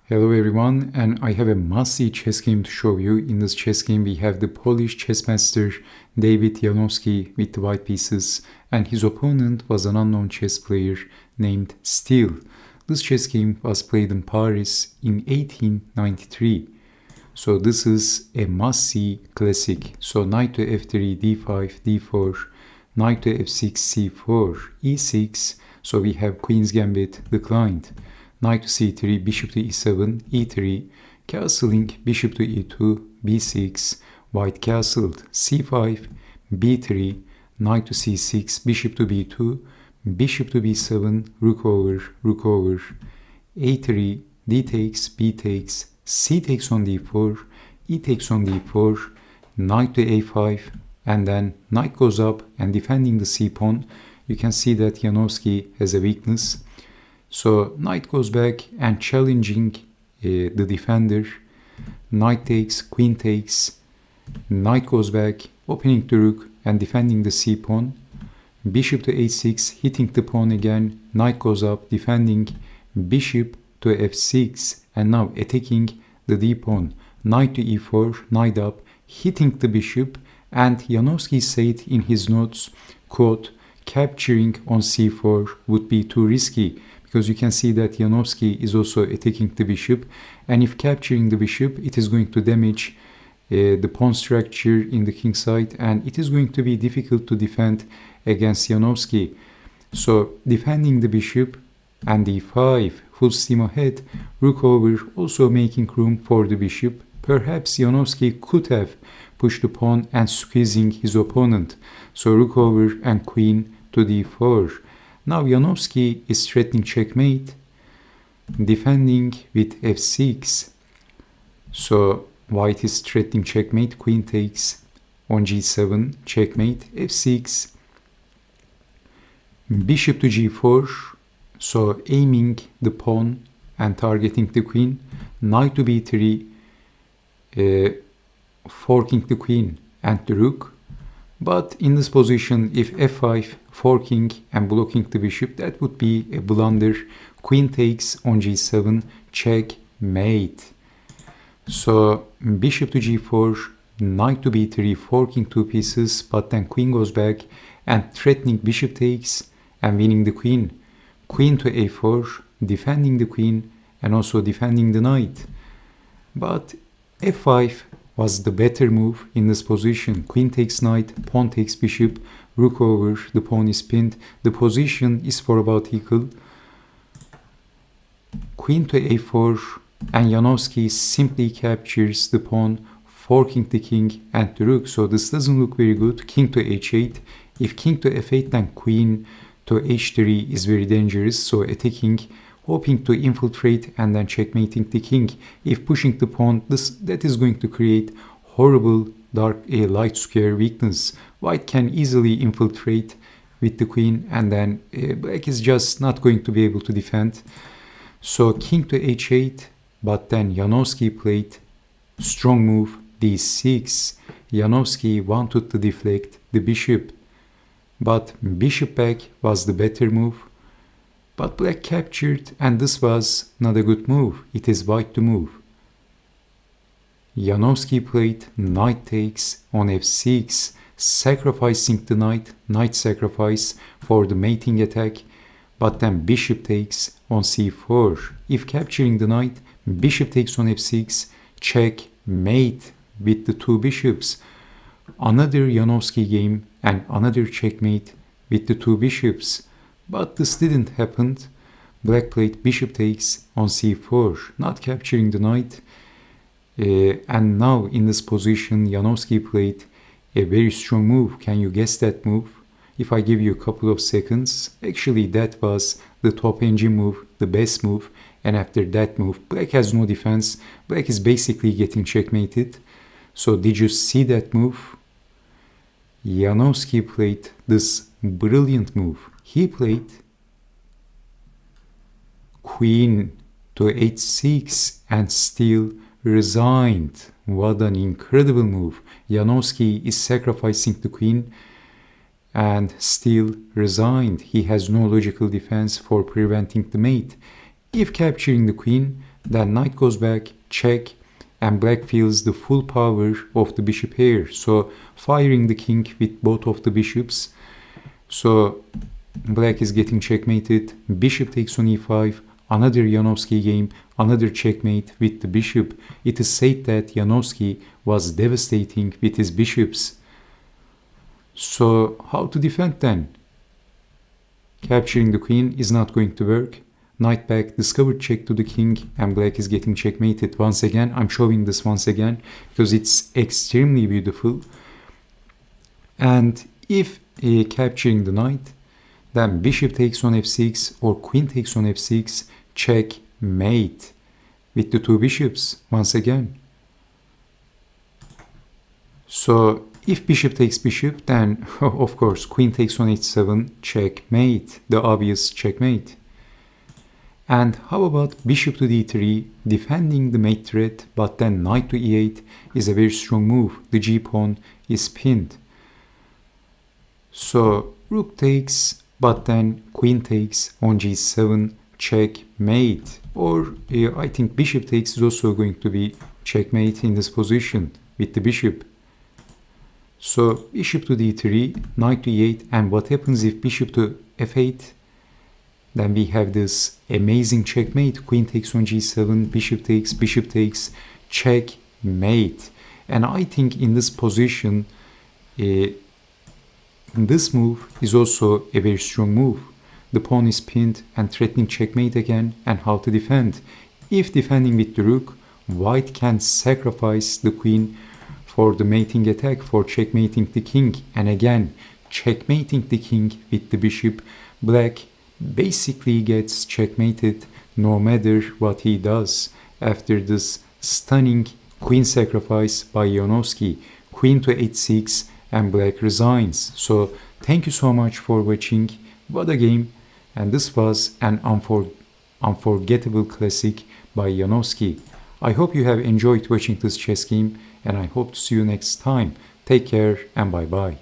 Hello everyone, and I have a must-see chess game to show you. In this chess game we have the Polish chess master David Janowski with the white pieces, and his opponent was an unknown chess player named Steele. This chess game was played in Paris in 1893. So this is a must-see classic. So knight to f3, d5, d4, knight to f6, c4, e6. So we have queen's gambit declined. Knight to c3, bishop to e7, e3, castling, bishop to e2, b6, white castled, c5, b3, knight to c6, bishop to b2, bishop to b7, rook over, a3, d takes, b takes, c takes on d4, e takes on d4, knight to a5, and then knight goes up and defending the c pawn. You can see that Janowski has a weakness. So knight goes back and challenging the defender. Knight takes, queen takes, knight goes back, opening the rook and defending the c pawn. Bishop to a6, hitting the pawn again. Knight goes up, defending, bishop to f6, and now attacking the d pawn. Knight to e4, knight up, hitting the bishop, and Janowski said in his notes, quote, "Capturing on c4 would be too risky," because you can see that Janowski is also attacking the bishop, and if capturing the bishop, it is going to damage the pawn structure in the king side, and it is going to be difficult to defend against Janowski. So defending the bishop and d5, full steam ahead, rook over, also making room for the bishop. Perhaps Janowski could have pushed the pawn and squeezing his opponent. So rook over and queen to d4. Now Janowski is threatening checkmate, defending with f6. So white is threatening checkmate, queen takes on g7, checkmate, f6, bishop to g4, so aiming the pawn and targeting the queen, knight to b3, forking the queen and the rook. But in this position, if f5, forking and blocking the bishop, that would be a blunder. Queen takes on g7, checkmate. So bishop to g4, knight to b3, forking two pieces, but then queen goes back and threatening bishop takes and winning the queen. Queen to a4, defending the queen and also defending the knight. But f5 was the better move in this position. Queen takes knight, pawn takes bishop, rook over, the pawn is pinned. The position is for about equal. Queen to a4, and Janowski simply captures the pawn, forking the king and the rook. So this doesn't look very good. King to h8. If king to f8, then queen to h3 is very dangerous. So attacking, hoping to infiltrate and then checkmating the king. If pushing the pawn, that is going to create horrible light square weakness. White can easily infiltrate with the queen, and then black is just not going to be able to defend. So king to h8, but then Janowski played strong move d6. Janowski wanted to deflect the bishop, but bishop back was the better move. But black captured, and this was not a good move. It is white to move. Janowski played knight takes on f6, sacrificing the knight, knight sacrifice for the mating attack, but then bishop takes on c4. If capturing the knight, bishop takes on f6, checkmate with the two bishops. Another Janowski game and another checkmate with the two bishops. But this didn't happen. Black played bishop takes on c4, not capturing the knight. And now in this position, Janowski played a very strong move. Can you guess that move? If I give you a couple of seconds, actually that was the top engine move, the best move. And after that move, black has no defense. Black is basically getting checkmated. So did you see that move? Janowski played this brilliant move. He played queen to h6 and still resigned. What an incredible move. Janowski is sacrificing the queen and still resigned. He has no logical defense for preventing the mate. If capturing the queen, Then knight goes back, check, and black feels the full power of the bishop here. So firing the king with both of the bishops. So black is getting checkmated. Bishop takes on e5. Another Janowski game, another checkmate with the bishop. It is said that Janowski was devastating with his bishops. So how to defend then? Capturing the queen is not going to work. Knight back, discovered check to the king, and black is getting checkmated. Once again, I'm showing this once again because it's extremely beautiful. And if capturing the knight, then bishop takes on f6 or queen takes on f6, checkmate with the two bishops once again. So if bishop takes bishop, then of course queen takes on h7, checkmate, the obvious checkmate. And how about bishop to d3, defending the mate threat, but then knight to e8 is a very strong move. The g-pawn is pinned. So rook takes, but then queen takes on g7, checkmate. Or I think bishop takes is also going to be checkmate in this position with the bishop. So bishop to d3, knight to e8, and what happens if bishop to f8? Then we have this amazing checkmate. Queen takes on g7, bishop takes, checkmate. And I think in this position, this move is also a very strong move. The pawn is pinned and threatening checkmate again, and how to defend. If defending with the rook, white can sacrifice the queen for the mating attack, for checkmating the king, and again checkmating the king with the bishop. Black basically gets checkmated no matter what he does after this stunning queen sacrifice by Janowski. Queen to h6 and black resigns. So thank you so much for watching. What a game, and this was an unforgettable classic by Janowski. I hope you have enjoyed watching this chess game, and I hope to see you next time. Take care and bye bye.